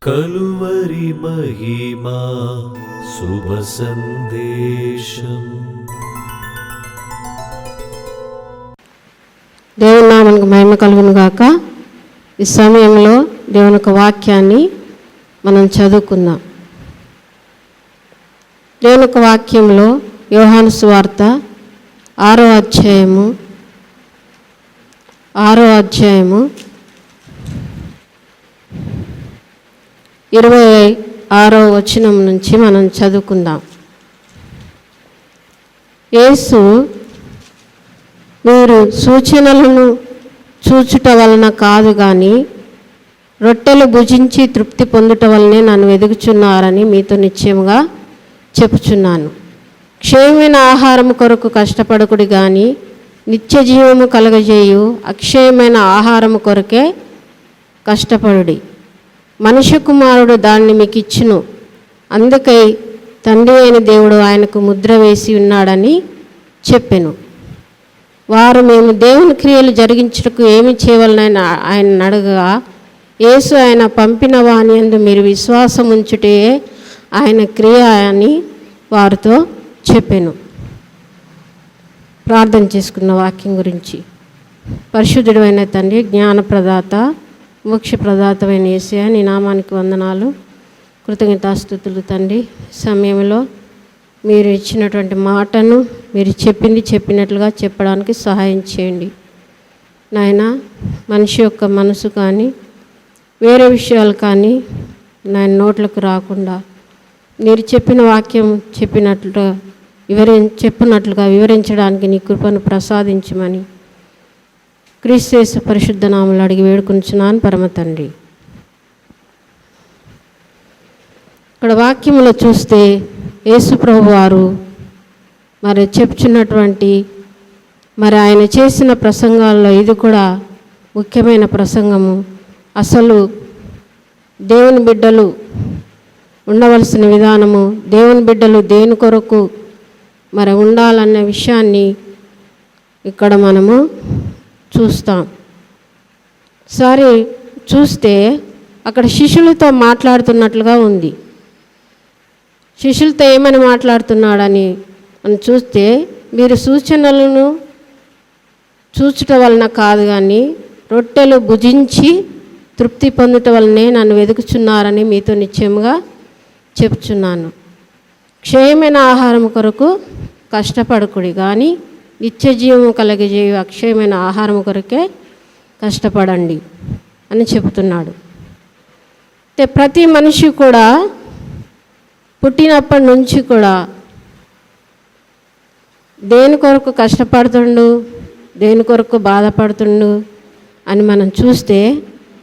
కలువరి మహిమా శుభ సందేశం. దేవుని నామానికి మహిమ కలుగును గాక. ఈ సమయంలో దేవుని యొక్క వాక్యాన్ని మనం చదువుకుందాం. దేవుని యొక్క వాక్యంలో యోహాను సువార్త 6వ అధ్యాయము 26వ వచనం నుంచి మనం చదువుకుందాం. యేసు, మీరు సూచనలను చూచుట వలన కాదు కానీ రొట్టెలు భుజించి తృప్తి పొందుట వలనే నన్ను వెదుగుచున్నారని మీతో నిశ్చయముగా చెప్పుచున్నాను. క్షయమైన ఆహారము కొరకు కష్టపడకుడి కానీ నిత్య జీవము కలగజేయు అక్షయమైన ఆహారము కొరకే కష్టపడుడి. మనుష్య కుమారుడు దాన్ని మీకు ఇచ్చును, అందుకై తండ్రి అయిన దేవుడు ఆయనకు ముద్ర వేసి ఉన్నాడని చెప్పెను. వారు, మేము దేవుని క్రియలు జరిగించుటకు ఏమి చేయవలనని ఆయన అడగగా, యేసు, ఆయన పంపిన వాని యందు మీరు విశ్వాసం ఉంచుటే ఆయన క్రియ అని వారితో చెప్పెను. ప్రార్థన చేసుకున్న వాక్యం గురించి. పరిశుద్ధుడు అయిన తండ్రి, జ్ఞానప్రదాత, మోక్షప్రదాతమైన యేసయ్య, నీ నామానికి వందనాలు, కృతజ్ఞతాస్తుతులు తండ్రి. సమయంలో మీరు ఇచ్చినటువంటి మాటను మీరు చెప్పినట్లుగా చెప్పడానికి సహాయం చేయండి నాయన. మనిషి యొక్క మనసు కానీ వేరే విషయాలు కానీ నాయన నోట్లకు రాకుండా మీరు చెప్పిన వాక్యం చెప్పినట్లుగా వివరించడానికి నీ కృపను ప్రసాదించమని క్రీస్తు యేసు పరిశుద్ధ నామములో అడిగి వేడుకొనుచున్నాను పరమ తండ్రి. ఇక్కడ వాక్యములో చూస్తే యేసు ప్రభు వారు మరి చెప్పుచున్నటువంటి ఆయన చేసిన ప్రసంగాల్లో ఇది కూడా ముఖ్యమైన ప్రసంగము. అసలు దేవుని బిడ్డలు ఉండవలసిన విధానము, దేవుని బిడ్డలు దేని కొరకు ఉండాలన్న విషయాన్ని ఇక్కడ మనము చూస్తాం. సరే, చూస్తే అక్కడ శిష్యులతో మాట్లాడుతున్నట్లుగా ఉంది. శిష్యులతో ఏమని మాట్లాడుతున్నాడని మనం చూస్తే, మీరు సూచనలను చూచుట వలన కాదు కానీ రొట్టెలు భుజించి తృప్తి పొందుట వలనే నన్ను వెదుకుచున్నారని మీతో నిశ్చయముగా చెప్తున్నాను. క్షయమైన ఆహారం కొరకు కష్టపడకుడి కానీ నిత్య జీవము కలగజేయు అక్షయమైన ఆహారం కొరకే కష్టపడండి అని చెబుతున్నాడు. ప్రతి మనిషి కూడా పుట్టినప్పటి నుంచి కూడా దేని కొరకు కష్టపడుతుండు, దేని కొరకు బాధపడుతుండు అని మనం చూస్తే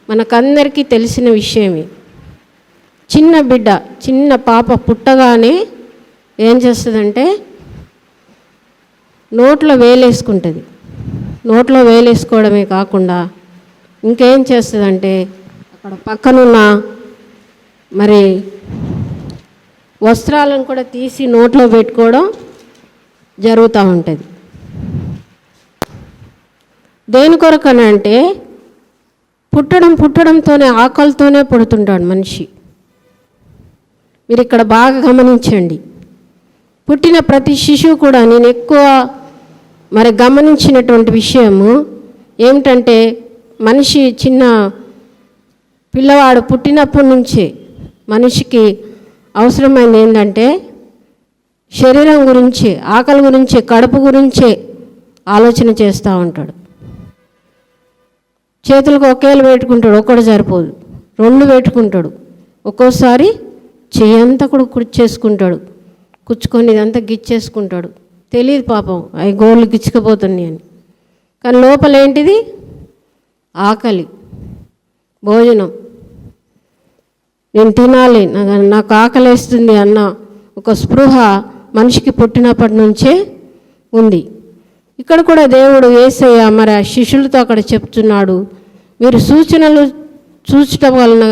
మనకందరికీ తెలిసిన విషయమే. చిన్న బిడ్డ, చిన్న పాప పుట్టగానే ఏం చేస్తుందంటే నోట్లో వేలేసుకుంటుంది. నోట్లో వేలేసుకోవడమే కాకుండా ఇంకేం చేస్తుందంటే అక్కడ పక్కనున్న వస్త్రాలను కూడా తీసి నోట్లో పెట్టుకోవడం జరుగుతూ ఉంటుంది. దేని కొరకని అంటే పుట్టడంతోనే ఆకలితోనే పుడుతుంటాడు మనిషి. మీరు ఇక్కడ బాగా గమనించండి. పుట్టిన ప్రతి శిశువు కూడా నేను ఎక్కువ గమనించినటువంటి విషయము ఏమిటంటే, మనిషి చిన్న పిల్లవాడు పుట్టినప్పటి నుంచే మనిషికి అవసరమైంది ఏంటంటే శరీరం గురించి, ఆకలి గురించి, కడుపు గురించే ఆలోచన చేస్తూ ఉంటాడు. చేతులకు ఒకేళ్ళు పెట్టుకుంటాడు, ఒక్కడు సరిపోదు, 2 పెట్టుకుంటాడు. ఒక్కోసారి చెయ్యంతా కూడా కుచ్చేసుకుంటాడు, కుచ్చుకొని ఇదంతా గిచ్చేసుకుంటాడు. తెలియదు పాపం అవి గోళ్ళు గిచ్చుకుపోతున్నాయి అని. కానీ లోపల ఏంటిది? ఆకలి, భోజనం, నేను తినాలి, నాకు ఆకలేస్తుంది అన్న ఒక స్పృహ మనిషికి పుట్టినప్పటి నుంచే ఉంది. ఇక్కడ కూడా దేవుడు యేసయ్య ఆ శిష్యులతో అక్కడ చెప్తున్నాడు, మీరు సూచనలు చూచటం వలన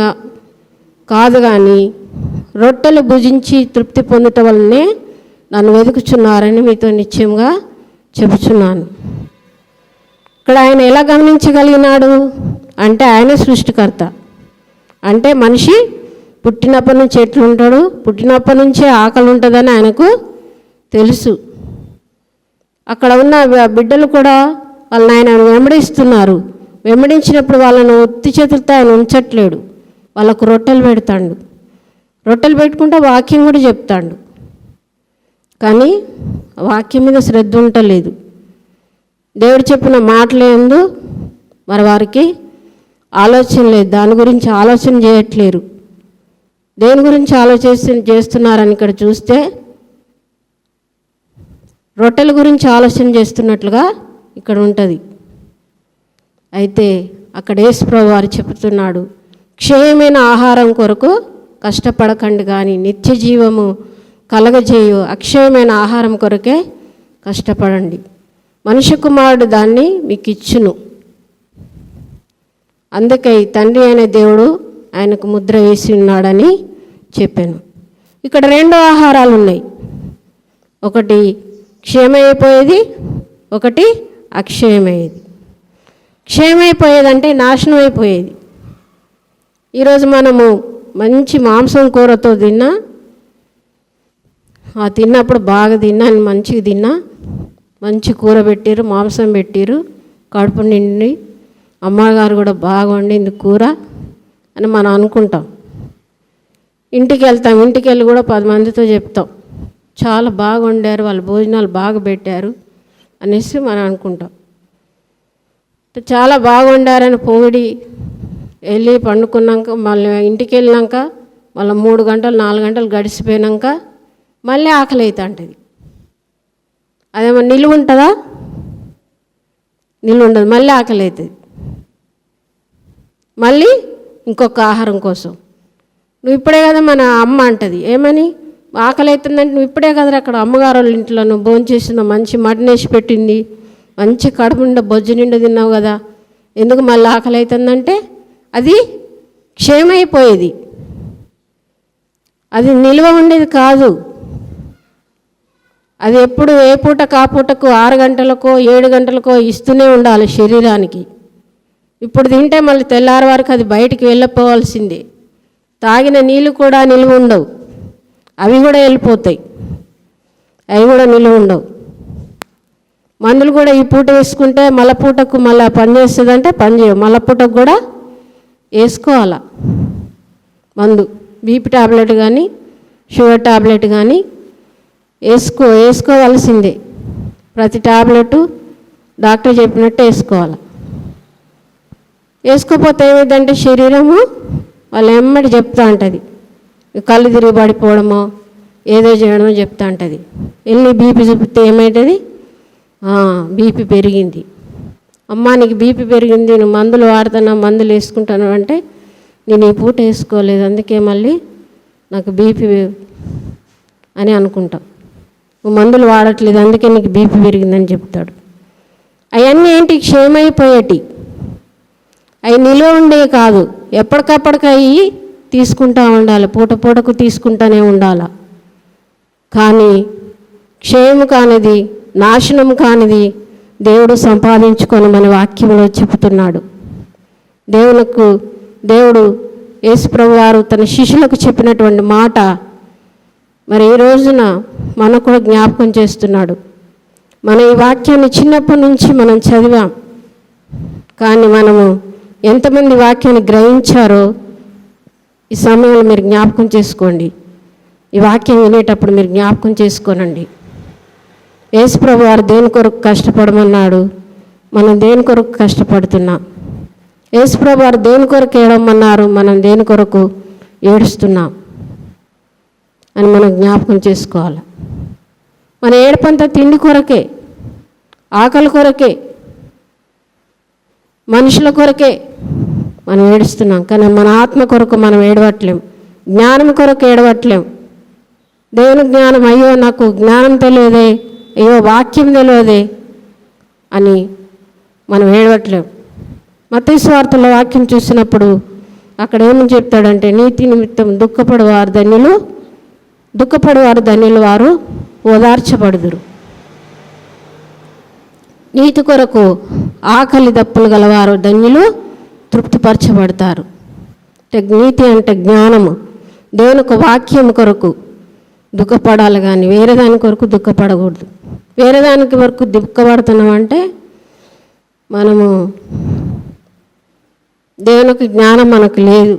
కాదు కానీ రొట్టెలు భుజించి తృప్తి పొందటం వల్లనే నన్ను వెతుకుచున్నారని మీతో నిశ్చయంగా చెబుతున్నాను. ఇక్కడ ఆయన ఎలా గమనించగలిగినాడు అంటే, ఆయన సృష్టికర్త. అంటే మనిషి పుట్టినప్పటి నుంచి ఎట్లుంటాడు, పుట్టినప్పటి నుంచే ఆకలి ఉంటుందని ఆయనకు తెలుసు. అక్కడ ఉన్న బిడ్డలు కూడా వాళ్ళని ఆయన వెంబడిస్తున్నారు. వెంబడించినప్పుడు వాళ్ళను ఉత్తి చేతులతో ఆయన ఉంచట్లేడు. వాళ్ళకు రొట్టెలు పెడతాడు. రొట్టెలు పెట్టుకుంటే వాక్యం కూడా చెప్తాడు. కానీ వాక్యం మీద శ్రద్ధ ఉండలేదు. దేవుడు చెప్పిన మాటలేందు మరి వారికి ఆలోచన లేదు. దాని గురించి ఆలోచన చేయట్లేరు. దేని గురించి చేస్తున్నారని ఇక్కడ చూస్తే రొట్టెల గురించి ఆలోచన చేస్తున్నట్లుగా ఇక్కడ ఉంటుంది. అయితే అక్కడ యేసు ప్రభువు వారు చెబుతున్నాడు, క్షయమైన ఆహారం కొరకు కష్టపడకండి, కానీ నిత్య జీవము కలగజేయు అక్షయమైన ఆహారం కొరకే కష్టపడండి. మనుష్య కుమారుడు దాన్ని మీకు ఇచ్చును. అందుకే తండ్రి అయిన దేవుడు ఆయనకు ముద్ర వేసి ఉన్నాడని చెప్పాను. ఇక్కడ 2 ఆహారాలు ఉన్నాయి. ఒకటి క్షయమైపోయేది, ఒకటి అక్షయమయ్యేది. క్షయమైపోయేదంటే నాశనం అయిపోయేది. ఈరోజు మనము మంచి మాంసం కూరతో తిన్నప్పుడు బాగా తిన్నాను, మంచిగా తిన్నా, మంచి కూర పెట్టారు, మాంసం పెట్టారు, కడుపు నిండి అమ్మగారు కూడా బాగా వండింది కూర అని మనం అనుకుంటాం. ఇంటికి వెళ్తాం, ఇంటికి వెళ్ళి కూడా 10 మందితో చెప్తాం, చాలా బాగా వండారు, వాళ్ళ భోజనాలు బాగా పెట్టారు అనేసి మనం అనుకుంటాం. చాలా బాగా వండారని పొగిడి వెళ్ళి పండుకున్నాక మళ్ళీ ఇంటికి వెళ్ళినాక మళ్ళీ 3 గంటలు 4 గంటలు గడిచిపోయాక మళ్ళీ ఆకలి అవుతుంటుంది. అదేమో నిలువ ఉంటుందా? నిలువ ఉండదు. మళ్ళీ ఆకలి అవుతుంది. మళ్ళీ ఇంకొక ఆహారం కోసం. నువ్వు ఇప్పుడే కదా, మన అమ్మ అంటుంది ఏమని, ఆకలి అవుతుందంటే నువ్వు ఇప్పుడే కదా అక్కడ అమ్మగారు వాళ్ళ ఇంట్లో నువ్వు భోంచేసిన మంచి మటన్ వేసి పెట్టింది, మంచి కడుపు నిండా బొజ్జు నిండా తిన్నావు కదా, ఎందుకు మళ్ళీ ఆకలి అవుతుందంటే అది క్షయమైపోయేది, అది నిల్వ ఉండేది కాదు. అది ఎప్పుడు ఏ పూట కాపూటకు 6 గంటలకో 7 గంటలకో ఇస్తూనే ఉండాలి శరీరానికి. ఇప్పుడు తింటే మళ్ళీ తెల్లారి వరకు అది బయటికి వెళ్ళిపోవాల్సిందే. తాగిన నీళ్ళు కూడా నిల్వ ఉండవు, అవి కూడా వెళ్ళిపోతాయి, అవి కూడా నిల్వ ఉండవు. మందులు కూడా ఈ పూట వేసుకుంటే మళ్ళీ పూటకు మళ్ళీ పనిచేస్తుందంటే పనిచేయవు, మళ్ళీ పూటకు కూడా వేసుకోవాలా మందు. బీపీ టాబ్లెట్ కానీ షుగర్ టాబ్లెట్ కానీ వేసుకోవాల్సిందే. ప్రతి టాబ్లెట్ డాక్టర్ చెప్పినట్టు వేసుకోవాలి. వేసుకోకపోతే ఏమైందంటే శరీరము వాళ్ళు ఎమ్మటి చెప్తా ఉంటుంది, కళ్ళు తిరిగి పడిపోవడమో ఏదో చేయడమో చెప్తా ఉంటుంది. వెళ్ళి బీపీ చూపితే ఏమవుతుంది, బీపీ పెరిగింది, అమ్మా నీకు బీపీ పెరిగింది, నువ్వు మందులు వాడుతున్నా మందులు వేసుకుంటాను అంటే నేను ఈ పూట వేసుకోలేదు అందుకే మళ్ళీ నాకు బీపీ అని అనుకుంటాం. నువ్వు మందులు వాడట్లేదు అందుకే నీకు బీపీ పెరిగిందని చెప్తాడు. అవన్నీ ఏంటి, క్షయమైపోయేటి, అవి నిల్వ ఉండేవి కాదు. ఎప్పటికప్పటికి అవి తీసుకుంటూ ఉండాలి, పూట పూటకు తీసుకుంటూనే ఉండాలి. కానీ క్షయము కానిది, నాశనం కానిది దేవుడు సంపాదించుకొని మన వాక్యంలో చెబుతున్నాడు. దేవుడు యేసుప్రభు వారు తన శిష్యులకు చెప్పినటువంటి మాట మరి ఈ రోజున మనకు కూడా జ్ఞాపకం చేస్తున్నాడు. మన ఈ వాక్యాన్ని చిన్నప్పటి నుంచి మనం చదివాం, కానీ మనము ఎంతమంది వాక్యాన్ని గ్రహించారో ఈ సమయంలో మీరు జ్ఞాపకం చేసుకోండి. ఈ వాక్యం వినేటప్పుడు మీరు జ్ఞాపకం చేసుకోనండి. యేసుప్రభు వారు దేని కొరకు కష్టపడమన్నాడు, మనం దేని కొరకు కష్టపడుతున్నాం. యేసుప్రభు వారు దేని కొరకు ఏడమన్నారు, మనం దేని కొరకు ఏడుస్తున్నాం అని మనం జ్ఞాపకం చేసుకోవాలి. మన ఏడుపంతా తిండి కొరకే, ఆకలి కొరకే, మనుషుల కొరకే మనం ఏడుస్తున్నాం. కానీ మన ఆత్మ కొరకు మనం ఏడవట్లేం, జ్ఞానం కొరకు ఏడవట్లేం. దేవుని జ్ఞానం, అయ్యో నాకు జ్ఞానం తెలియదే, అయ్యో వాక్యం తెలియదే అని మనం ఏడవట్లేం. మత్తయి సువార్తలో వాక్యం చూసినప్పుడు అక్కడ ఏమని చెప్తాడంటే, నీతి నిమిత్తం దుఃఖపడేవారు ధన్యులు వారు ఓదార్చబడుదురు. నీతి కొరకు ఆకలి దప్పులు గలవారు ధన్యులు తృప్తిపరచబడతారు. నీతి అంటే జ్ఞానము. దేవుని ఒక వాక్యం కొరకు దుఃఖపడాలి కానీ వేరే దాని కొరకు దుఃఖపడకూడదు. వేరే దానికి వరకు దుఃఖపడుతున్నామంటే మనము దేవుని యొక్క జ్ఞానం మనకు లేదు,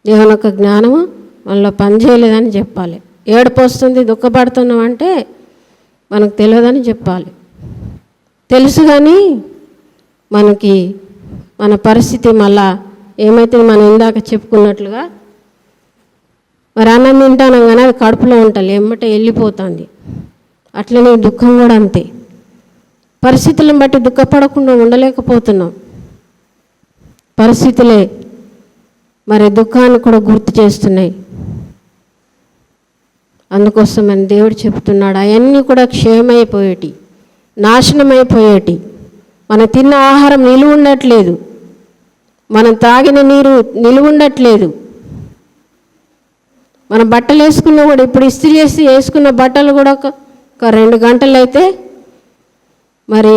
దేవుని యొక్క జ్ఞానము మనలో పనిచేయలేదని చెప్పాలి. ఏడుపు వస్తుంది దుఃఖపడుతున్నామంటే మనకు తెలియదని చెప్పాలి. తెలుసు కానీ మనకి మన పరిస్థితి మళ్ళా ఏమైతే మనం ఇందాక చెప్పుకున్నట్లుగా మరి అన్నం తింటాను కానీ అది కడుపులో ఉంటుంది, ఎమ్మటే వెళ్ళిపోతుంది. అట్లనే దుఃఖం కూడా అంతే. పరిస్థితులను బట్టి దుఃఖపడకుండా ఉండలేకపోతున్నాం. పరిస్థితులే మరి దుఃఖాన్ని కూడా గుర్తు చేస్తున్నాయి. అందుకోసమని దేవుడు చెప్తున్నాడు, అవన్నీ కూడా క్షయమైపోయేటి, నాశనమైపోయేటి. మనం తిన్న ఆహారం నిలువ ఉండట్లేదు, మనం తాగిన నీరు నిలువ ఉండట్లేదు. మనం బట్టలు వేసుకున్నా కూడా ఇప్పుడు ఇస్త్రీ చేసి వేసుకున్న బట్టలు కూడా ఒక 2 గంటలు అయితే మరి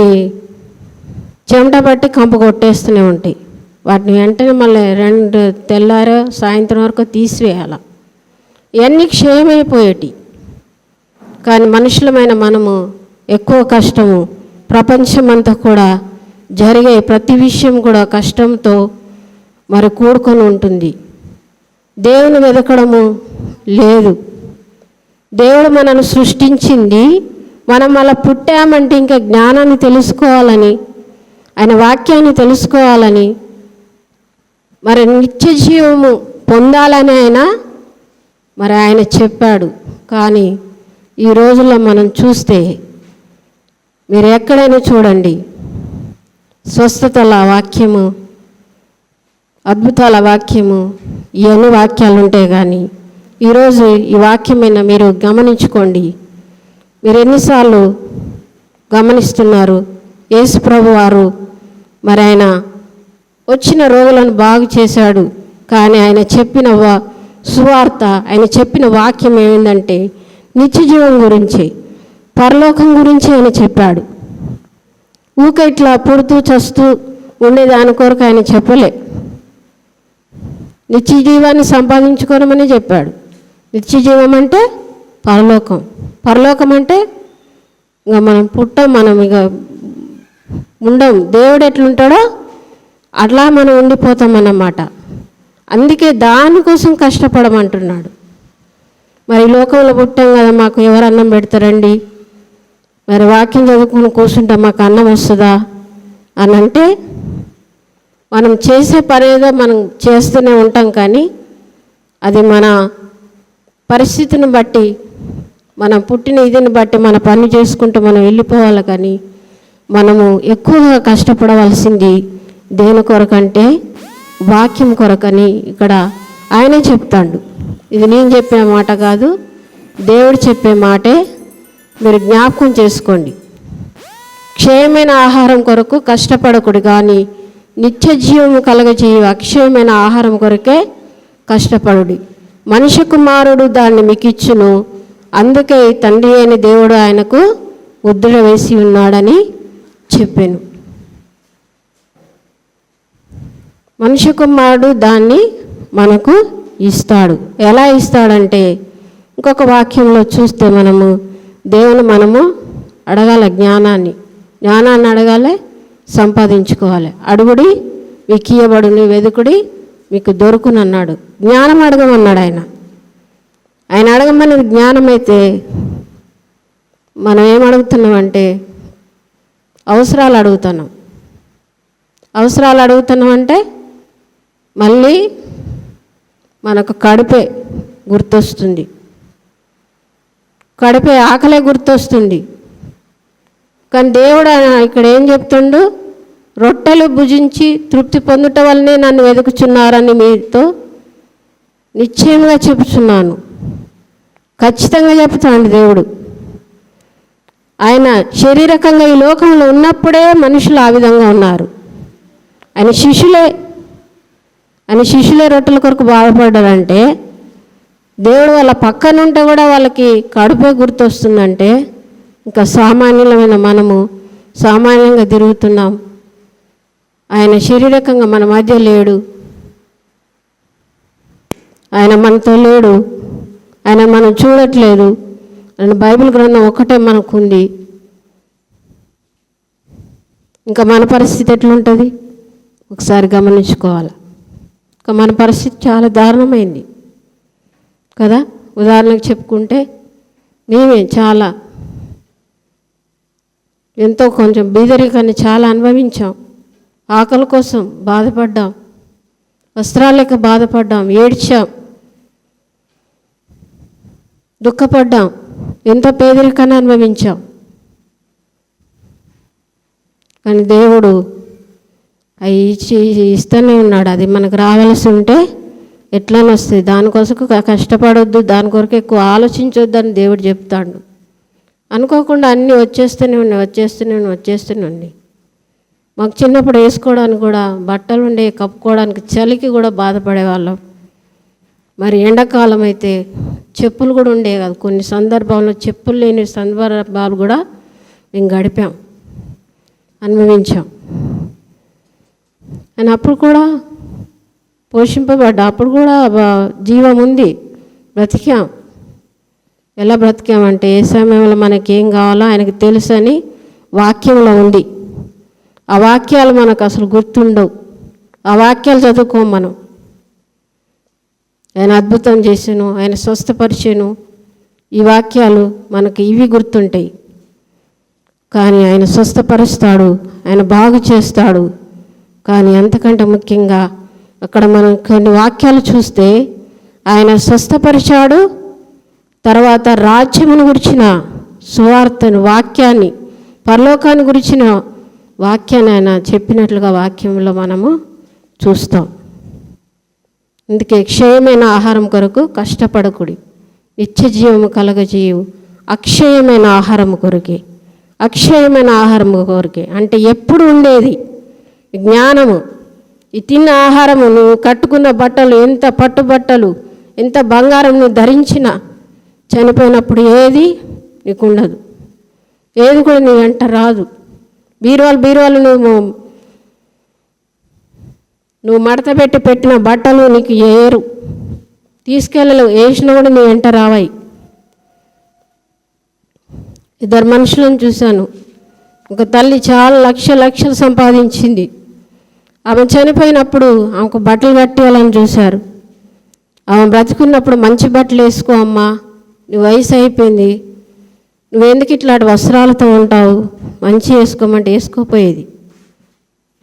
చెమట పట్టి కంప కొట్టేస్తూనే ఉంటాయి. వాటిని వెంటనే మళ్ళీ 2 తెల్లారో సాయంత్రం వరకు తీసివేయాలి. ఇవన్నీ క్షయమైపోయేటి. కానీ మనుషులమైన మనము ఎక్కువ కష్టము, ప్రపంచమంతా కూడా జరిగే ప్రతి విషయం కూడా కష్టంతో మరి కూడుకొని ఉంటుంది. దేవుని వెతకడము లేదు. దేవుడు మనను సృష్టించింది మనం అలా పుట్టామంటే ఇంకా జ్ఞానాన్ని తెలుసుకోవాలని, ఆయన వాక్యాన్ని తెలుసుకోవాలని, మరి నిత్య జీవము పొందాలని ఆయన చెప్పాడు. కానీ ఈ రోజుల్లో మనం చూస్తే మీరు ఎక్కడైనా చూడండి, స్వస్థతల వాక్యము, అద్భుతాల వాక్యము, ఇవన్నీ వాక్యాలు ఉంటాయి. కానీ ఈరోజు ఈ వాక్యమైన మీరు గమనించుకోండి. మీరు ఎన్నిసార్లు గమనిస్తున్నారు? యేసు ప్రభు వారు మరి ఆయన వచ్చిన రోగులను బాగు చేశాడు. కానీ ఆయన చెప్పిన సువార్త, ఆయన చెప్పిన వాక్యం ఏమిటంటే నిత్యజీవం గురించి, పరలోకం గురించి ఆయన చెప్పాడు. ఊక ఇట్లా పుడుతూ చస్తూ ఉండేదాని కొరకు ఆయన చెప్పలే. నిత్య జీవాన్ని సంపాదించుకోనమని చెప్పాడు. నిత్య జీవం అంటే పరలోకం. పరలోకం అంటే ఇక మనం పుట్టాం, మనం ఇక ఉండం. దేవుడు ఎట్లుంటాడో అట్లా మనం ఉండిపోతాం అన్నమాట. అందుకే దానికోసం కష్టపడమంటున్నాడు. మరి లోకంలో పుట్టాం కదా, మాకు ఎవరు అన్నం పెడతారండి, మరి వాక్యం చదువుకుని కూర్చుంటాం, మాకు అన్నం వస్తుందా అని అంటే మనం చేసే పని ఏదో మనం చేస్తూనే ఉంటాం. కానీ అది మన పరిస్థితిని బట్టి, మనం పుట్టిన ఇదిని బట్టి మన పని చేసుకుంటూ మనం వెళ్ళిపోవాలి. కానీ మనము ఎక్కువగా కష్టపడవలసింది దేని కొరకంటే వాక్యం కొరకని ఇక్కడ ఆయనే చెప్తాడు. ఇది నేను చెప్పే మాట కాదు, దేవుడు చెప్పే మాటే. మీరు జ్ఞాపకం చేసుకోండి. క్షయమైన ఆహారం కొరకు కష్టపడకూడదు, కానీ నిత్య జీవము కలగజేయు అక్షయమైన ఆహారం కొరకే కష్టపడుడి. మనిషి కుమారుడు దాన్ని మీకు ఇచ్చును, అందుకే తండ్రి అయిన దేవుడు ఆయనకు ముద్ర వేసి ఉన్నాడని చెప్పాను. మనిషి కుమారుడు దాన్ని మనకు ఇస్తాడు. ఎలా ఇస్తాడంటే ఇంకొక వాక్యంలో చూస్తే మనము దేవుని అడగాల, జ్ఞానాన్ని అడగాలి, సంపాదించుకోవాలి. అడుగుడి మీకు ఇయ్యబడును, వెదుకుడి మీకు దొరుకునన్నాడు. జ్ఞానం అడగమన్నాడు ఆయన అడగమన్నది జ్ఞానం అయితే మనం ఏమడుగుతున్నామంటే అవసరాలు అడుగుతున్నామంటే మళ్ళీ మనకు కడుపే గుర్తొస్తుంది, కడుపే ఆకలే గుర్తొస్తుంది. కానీ దేవుడు ఇక్కడ ఏం చెప్తుండు? రొట్టెలు భుజించి తృప్తి పొందుట వల్లనే నన్ను వెతుకుచున్నారని మీతో నిశ్చయంగా చెప్తున్నాను. ఖచ్చితంగా చెప్తాడు దేవుడు. ఆయన శారీరకంగా ఈ లోకంలో ఉన్నప్పుడే మనుషులు ఆ విధంగా ఉన్నారు. ఆయన శిష్యులే రొట్టెల కొరకు బాధపడ్డారంటే దేవుడు వాళ్ళ పక్కనుంటే కూడా వాళ్ళకి కడుపే గుర్తొస్తుందంటే ఇంకా సామాన్యులమైన మనము సామాన్యంగా తిరుగుతున్నాం. ఆయన శారీరకంగా మన మధ్య లేడు. ఆయన మనతో లేడు, ఆయన మనం చూడట్లేదు, ఆయన బైబిల్ గ్రంథం ఒక్కటే మనకుంది. ఇంకా మన పరిస్థితి ఎట్లుంటుంది ఒకసారి గమనించుకోవాలి. ఇంకా మన పరిస్థితి చాలా దారుణమైంది కదా. ఉదాహరణకు చెప్పుకుంటే మేమే చాలా ఎంతో కొంచెం బీదరికాన్ని చాలా అనుభవించాం. ఆకలి కోసం బాధపడ్డాం, వస్త్రాలు లేక బాధపడ్డాం, ఏడ్చాం, దుఃఖపడ్డాం, ఎంతో పేదరికాన్ని అనుభవించాం. కానీ దేవుడు అవి ఇస్తూనే ఉన్నాడు. అది మనకు రావాల్సి ఉంటే ఎట్లనే వస్తుంది. దానికోసం కష్టపడొద్దు, దాని కొరకు ఎక్కువ ఆలోచించొద్దు అని దేవుడు చెప్తాడు. అనుకోకుండా అన్నీ వచ్చేస్తూనే ఉన్నాయి. మాకు చిన్నప్పుడు వేసుకోవడానికి కూడా బట్టలు ఉండే, కప్పుకోవడానికి చలికి కూడా బాధపడేవాళ్ళం. మరి ఎండాకాలం అయితే చెప్పులు కూడా ఉండేవి కాదు. కొన్ని సందర్భాల్లో చెప్పులు లేని సందర్భాలు కూడా మేము గడిపాం, అనుభవించాం. అని అప్పుడు కూడా పోషింపబడ్డా, అప్పుడు కూడా జీవం ఉంది, బ్రతికాం. ఎలా బ్రతికామంటే ఏ సమయంలో మనకేం కావాలో ఆయనకు తెలుసని వాక్యంలో ఉంది. ఆ వాక్యాలు మనకు అసలు గుర్తుండవు. ఆ వాక్యాలు చదువుకోం మనం. ఆయన అద్భుతం చేసాను, ఆయన స్వస్థపరిచాను, ఈ వాక్యాలు మనకి ఇవి గుర్తుంటాయి. కానీ ఆయన స్వస్థపరుస్తాడు, ఆయన బాగు చేస్తాడు. కానీ అంతకంటే ముఖ్యంగా అక్కడ మనం కొన్ని వాక్యాలు చూస్తే ఆయన స్వస్థపరిచాడు, తర్వాత రాజ్యమును గురించిన సువార్తను, వాక్యాన్ని, పరలోకాన్ని గురించిన వాక్యాన్ని ఆయన చెప్పినట్లుగా వాక్యంలో మనము చూస్తాం. అందుకే క్షయమైన ఆహారం కొరకు కష్టపడకుడి, నిత్య జీవము కలగజేయు అక్షయమైన ఆహారం కొరకే. అక్షయమైన ఆహారం కొరకే అంటే ఎప్పుడు ఉండేది జ్ఞానము. ఈ తిన్న ఆహారము, నువ్వు కట్టుకున్న బట్టలు, ఎంత పట్టుబట్టలు, ఎంత బంగారం నువ్వు ధరించినా చనిపోయినప్పుడు ఏది నీకు ఉండదు, ఏది కూడా నీ వెంట రాదు. బీరువాలు నువ్వు మడత పెట్టిన బట్టలు నీకు ఏరు, తీసుకెళ్ళలేవు, వేసినా కూడా నీ వెంట రావాయి. ఇద్దరు మనుషులను చూశాను. ఒక తల్లి చాలా లక్షలు సంపాదించింది. ఆమె చనిపోయినప్పుడు ఆమెకు బట్టలు కట్టేయాలని చూశారు. ఆమె బ్రతుకున్నప్పుడు మంచి బట్టలు వేసుకో అమ్మా, నీ వయసు అయిపోయింది, నువ్వెందుకు ఇట్లాంటి వస్త్రాలతో ఉంటావు, మంచి వేసుకోమంటే వేసుకోపోయేది.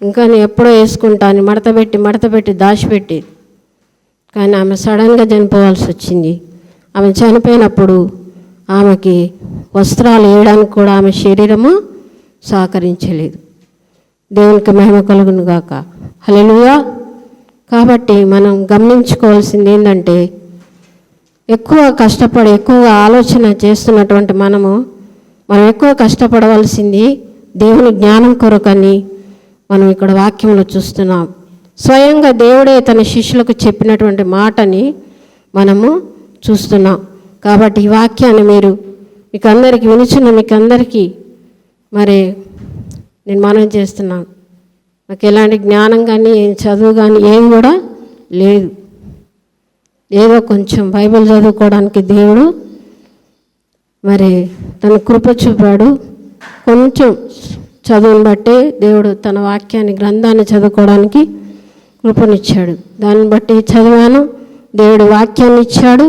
ఇంకా నేను ఎప్పుడో వేసుకుంటాను మడత పెట్టి దాచిపెట్టేది. కానీ ఆమె సడన్గా చనిపోవాల్సి వచ్చింది. ఆమె చనిపోయినప్పుడు ఆమెకి వస్త్రాలు వేయడానికి కూడా ఆమె శరీరము సహకరించలేదు. దేవునికి మహిమ కలుగును గాక. హల్లెలూయా. కాబట్టి మనం గమనించుకోవాల్సింది ఏంటంటే, ఎక్కువగా ఆలోచన చేస్తున్నటువంటి మనం ఎక్కువ కష్టపడవలసింది దేవుని జ్ఞానం కొరకని మనం ఇక్కడ వాక్యంలో చూస్తున్నాం. స్వయంగా దేవుడే తన శిష్యులకు చెప్పినటువంటి మాటని మనము చూస్తున్నాం. కాబట్టి ఈ వాక్యాన్ని మీకు అందరికీ మీకందరికీ మరి నేను మనవి చేస్తున్నాను. నాకు ఎలాంటి జ్ఞానం కానీ చదువు కానీ ఏం కూడా లేదు. ఏదో కొంచెం బైబిల్ చదువుకోవడానికి దేవుడు మరి తన కృప చూపాడు. కొంచెం చదువుని బట్టి దేవుడు తన వాక్యాన్ని, గ్రంథాన్ని చదువుకోవడానికి కృపనిచ్చాడు. దాన్ని బట్టి చదివాను, దేవుడు వాక్యాన్ని ఇచ్చాడు.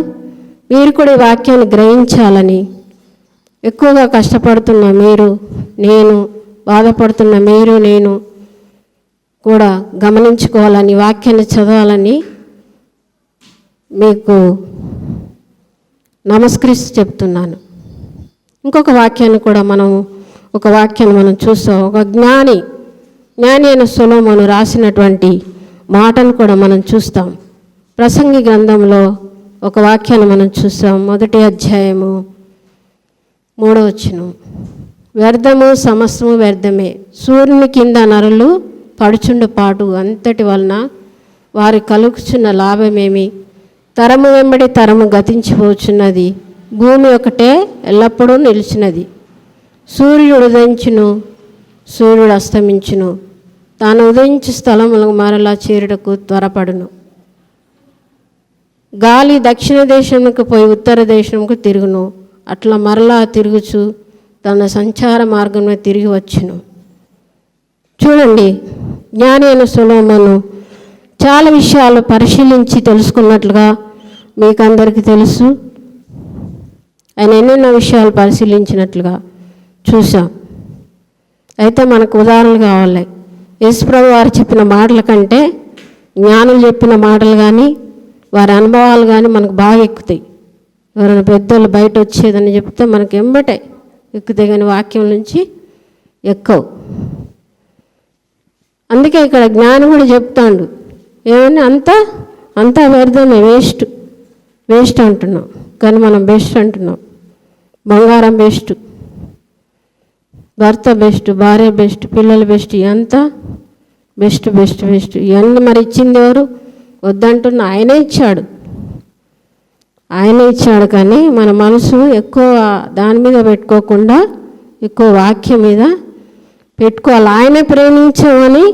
మీరు కూడా ఈ వాక్యాన్ని గ్రహించాలని, ఎక్కువగా కష్టపడుతున్న మీరు, నేను బాధపడుతున్న మీరు, నేను కూడా గమనించుకోవాలని, వాక్యాన్ని చదవాలని మీకు నమస్కరిస్తూ చెప్తున్నాను. ఇంకొక వాక్యాన్ని కూడా ఒక వాక్యాన్ని మనం చూస్తాం. ఒక జ్ఞాని అయిన సొలొమోను రాసినటువంటి మాటను కూడా మనం చూస్తాం. ప్రసంగి గ్రంథంలో ఒక వాక్యాన్ని మనం చూస్తాం. 1వ అధ్యాయము 3వ వచనం. వ్యర్థము సమస్తము వ్యర్థమే, సూర్యుని కింద నరులు పడుచుండు పాటు అంతటి వలన వారి కలుగుచున్న లాభమేమి? తరము వెంబడి తరము గతించిపోచున్నది, భూమి ఒకటే ఎల్లప్పుడూ నిలిచినది. సూర్యుడు ఉదయించును, సూర్యుడు అస్తమించును, తాను ఉదయించు స్థలములకు మరలా చేరుటకు త్వరపడును. గాలి దక్షిణ దేశంకు పోయి ఉత్తర దేశంకు తిరుగును, అట్లా మరలా తిరుగుచు తన సంచార మార్గంలో తిరిగి వచ్చును. చూడండి, జ్ఞాని అయిన సొలొమోను చాలా విషయాలు పరిశీలించి తెలుసుకున్నట్లుగా మీకు అందరికీ తెలుసు. ఆయన ఎన్నెన్నో విషయాలు పరిశీలించినట్లుగా చూసాం. అయితే మనకు ఉదాహరణలు కావాలి. యేసుప్రభు వారు చెప్పిన మాటల కంటే జ్ఞానులు చెప్పిన మాటలు కానీ వారి అనుభవాలు కానీ మనకు బాగా ఎక్కుతాయి. ఎవరైనా పెద్దోళ్ళు బయట వచ్చేదని చెప్తే మనకు ఎంబటే ఎక్కుతాయి, కానీ వాక్యం నుంచి ఎక్కవు. అందుకే ఇక్కడ జ్ఞానం కూడా చెప్తాడు, ఏమన్నా అంతా వ్యర్థమే, వేస్ట్ అంటున్నాం. కానీ మనం బెస్ట్ అంటున్నాం. బంగారం బెస్ట్, భర్త బెస్ట్, భార్య బెస్ట్, పిల్లలు బెస్ట్, అంతా బెస్ట్. ఇవన్నీ మరి ఇచ్చింది ఎవరు? వద్దంటున్నా ఆయనే ఇచ్చాడు. కానీ మన మనసు ఎక్కువ దాని మీద పెట్టుకోకుండా ఎక్కువ వాక్యం మీద పెట్టుకోవాలి. ఆయనే ప్రేమించామని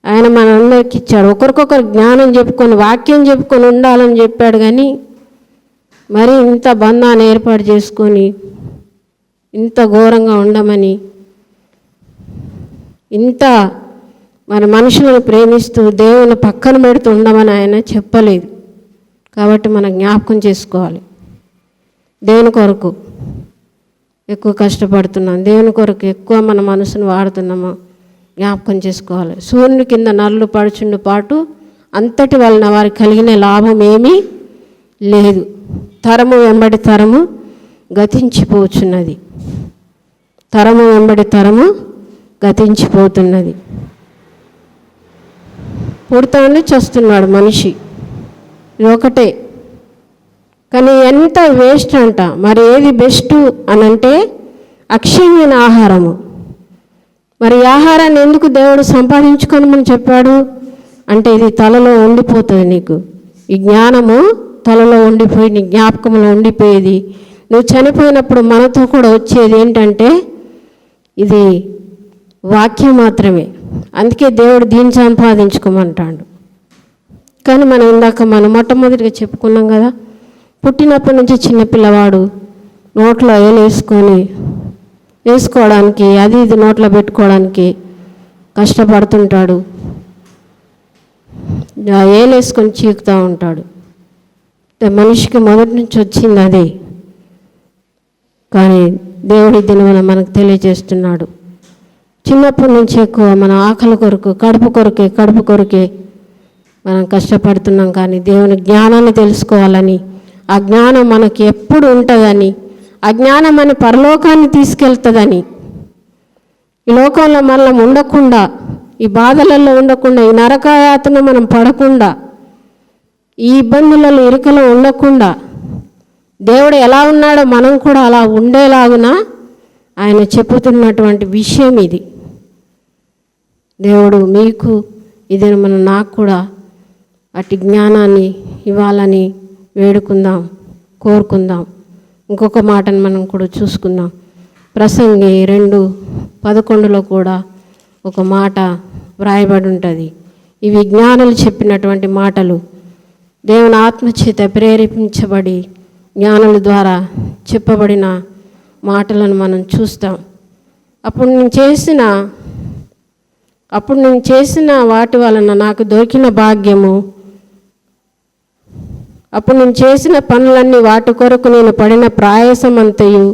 ఆయన మనందరికి ఇచ్చాడు. ఒకరికొకరు జ్ఞానం చెప్పుకొని వాక్యం చెప్పుకొని ఉండాలని చెప్పాడు. కానీ మరి ఇంత బంధాన్ని ఏర్పాటు చేసుకొని ఇంత ఘోరంగా ఉండమని, ఇంత మన మనుషులను ప్రేమిస్తూ దేవుని పక్కన పెడుతూ ఉండమని ఆయన చెప్పలేదు. కాబట్టి మనం జ్ఞాపకం చేసుకోవాలి. దేవుని కొరకు ఎక్కువ కష్టపడుతున్నాం, దేవుని కొరకు ఎక్కువ మన మనసును వాడుతున్నామో జ్ఞాపకం చేసుకోవాలి. సూర్యుని కింద నల్లు పడుచుండు పాటు అంతటి వలన వారికి కలిగిన లాభం ఏమీ లేదు. తరము వెంబడి తరము గతించిపోతున్నది. తరము వెంబడి తరము గతించిపోతున్నది. పుడతానే చేస్తున్నాడు మనిషి, ఇది ఒకటే. కానీ ఎంత వేస్ట్ అంట. మరి ఏది బెస్ట్ అని అంటే అక్షయమైన ఆహారము. మరి ఈ ఆహారాన్ని ఎందుకు దేవుడు సంపాదించుకోమని చెప్పాడు అంటే ఇది తలలో ఉండిపోతుంది. నీకు ఈ జ్ఞానము తలలో ఉండిపోయి నీ జ్ఞాపకంలో ఉండిపోయేది. నువ్వు చనిపోయినప్పుడు మనతో కూడా వచ్చేది ఏంటంటే ఇది వాక్యం మాత్రమే. అందుకే దేవుడు దీన్ని సంపాదించుకోమంటాడు. కానీ మనం మొట్టమొదటిగా చెప్పుకున్నాం కదా, పుట్టినప్పటి నుంచి చిన్నపిల్లవాడు నోట్లో వేసుకోవడానికి అది ఇది నోట్లో పెట్టుకోవడానికి కష్టపడుతుంటాడు. వేసుకొని చీకుతూ ఉంటాడు. మనిషికి మొదటి నుంచి వచ్చింది అదే. కానీ దేవుడి దినమున మనకు తెలియజేస్తున్నాడు, చిన్నప్పటి నుంచి ఎక్కువ మన ఆకలి కొరకు కడుపు కొరకే మనం కష్టపడుతున్నాం. కానీ దేవుని జ్ఞానాన్ని తెలుసుకోవాలని, ఆ జ్ఞానం మనకి ఎప్పుడు ఉంటుందని, ఆ జ్ఞానం మన పరలోకాన్ని తీసుకెళ్తుందని, ఈ లోకంలో మనం ఉండకుండా, ఈ బాధలలో ఉండకుండా, ఈ నరకయాతన మనం పడకుండా, ఈ ఇబ్బందులలో ఇరుకలో ఉండకుండా, దేవుడు ఎలా ఉన్నాడో మనం కూడా అలా ఉండేలాగున ఆయన చెప్పుతున్నటువంటి విషయం ఇది. దేవుడు మీకు ఇదే నాకు కూడా అట్టి జ్ఞానాన్ని ఇవ్వాలని వేడుకుందాం, కోరుకుందాం. ఇంకొక మాటను మనం కూడా చూసుకుందాం. ప్రసంగి 2:11 కూడా ఒక మాట వ్రాయబడి ఉంటుంది. ఇవి జ్ఞానులు చెప్పినటువంటి మాటలు, దేవుని ఆత్మచేత ప్రేరేపించబడి జ్ఞానుల ద్వారా చెప్పబడిన మాటలను మనం చూస్తాం. అప్పుడు నేను చేసిన వాటి వలన నాకు దొరికిన భాగ్యము, అప్పుడు నేను చేసిన పనులన్నీ, వాటి కొరకు నేను పడిన ప్రయాసమంతయు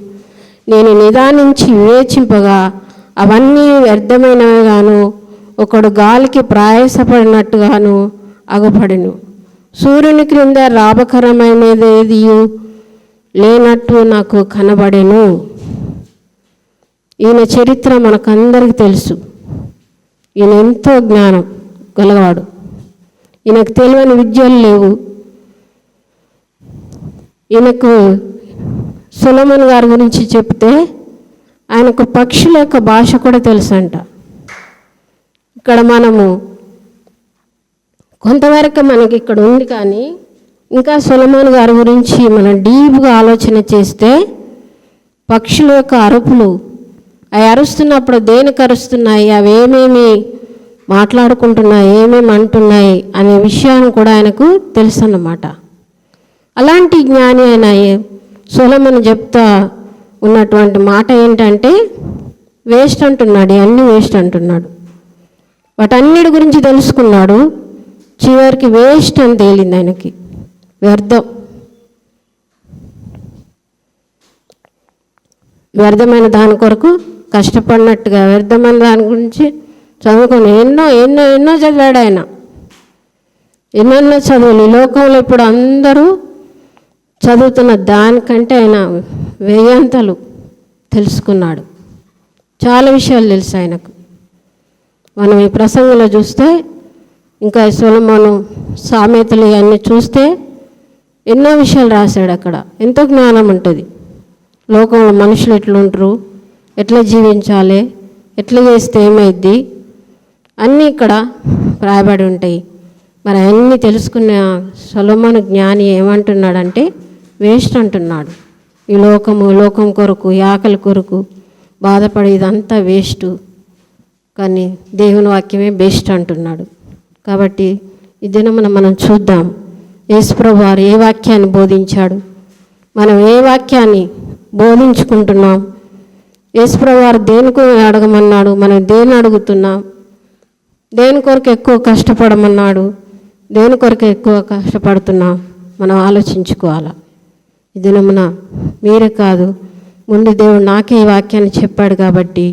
నేను నిదానించి వివేచింపగా అవన్నీ వ్యర్థమైనవిగాను, ఒకడు గాలికి ప్రయాసపడినట్టుగాను అగుపడెను. సూర్యుని క్రింద లాభకరమైనది లేనట్టు నాకు కనబడెను. ఈయన చరిత్ర మనకందరికీ తెలుసు. ఈయన ఎంతో జ్ఞానం గలవాడు. ఈయనకు తెలియని విద్యలు లేవు. ఈయనకు సొలొమోను గారి గురించి చెప్తే ఆయనకు పక్షుల యొక్క భాష కూడా తెలుసంట. ఇక్కడ మనము కొంతవరకు మనకి ఇక్కడ ఉంది. కానీ ఇంకా సొలొమోను గారి గురించి మనం డీప్గా ఆలోచన చేస్తే పక్షుల యొక్క అరుపులు, అవి అరుస్తున్నప్పుడు దేనికి అరుస్తున్నాయి, అవి ఏమేమి మాట్లాడుకుంటున్నాయి, ఏమేమి అంటున్నాయి అనే విషయాన్ని కూడా ఆయనకు తెలుసు అన్నమాట. అలాంటి జ్ఞాని అయిన సొలొమోను చెప్తా ఉన్నటువంటి మాట ఏంటంటే వేస్ట్ అంటున్నాడు, అన్నీ వేస్ట్ అంటున్నాడు. వాటన్నిటి గురించి తెలుసుకున్నాడు, చివరికి వేస్ట్ అని తేలింది ఆయనకి, వ్యర్థమైన దాని కొరకు కష్టపడినట్టుగా వ్యర్థమైన దాని గురించి చదువుకొని ఎన్నో చదివాడు ఆయన. ఎన్నెన్నో చదువులు ఈ లోకంలో ఇప్పుడు అందరూ చదువుతున్న దానికంటే ఆయన వెయ్యంతలు తెలుసుకున్నాడు. చాలా విషయాలు తెలుసు ఆయనకు. మనం ఈ ప్రసంగంలో చూస్తే ఇంకా సొలొమోను సామెతలు ఇవన్నీ చూస్తే ఎన్నో విషయాలు రాశాడు. అక్కడ ఎంతో జ్ఞానం ఉంటుంది. లోకంలో మనుషులు ఎట్లుంటారు, ఎట్లా జీవించాలి, ఎట్లా చేస్తే ఏమైద్ది అన్నీ ఇక్కడ రాయబడి ఉంటాయి. మరి అన్నీ తెలుసుకున్న సొలొమోను జ్ఞాని ఏమంటున్నాడంటే వేస్ట్ అంటున్నాడు. ఈ లోకం కొరకు, ఈ ఆకలి కొరకు బాధపడి ఇదంతా వేస్ట్, కానీ దేవుని వాక్యమే బెస్ట్ అంటున్నాడు. కాబట్టి ఈ దినమున మనం చూద్దాం యేసుప్రభు వారు ఏ వాక్యాన్ని బోధించాడు, మనం ఏ వాక్యాన్ని బోధించుకుంటున్నాం, యేసుప్రభు వారు దేనికి అడగమన్నాడు, మనం దేన్ని అడుగుతున్నాం, దేని కొరకు ఎక్కువ కష్టపడమన్నాడు, దేని కొరకు ఎక్కువ కష్టపడుతున్నాం, మనం ఆలోచించుకోవాలి. ఈ దినమున మీరే కాదు, ముందు దేవుడు నాకే ఈ వాక్యాన్ని చెప్పాడు కాబట్టి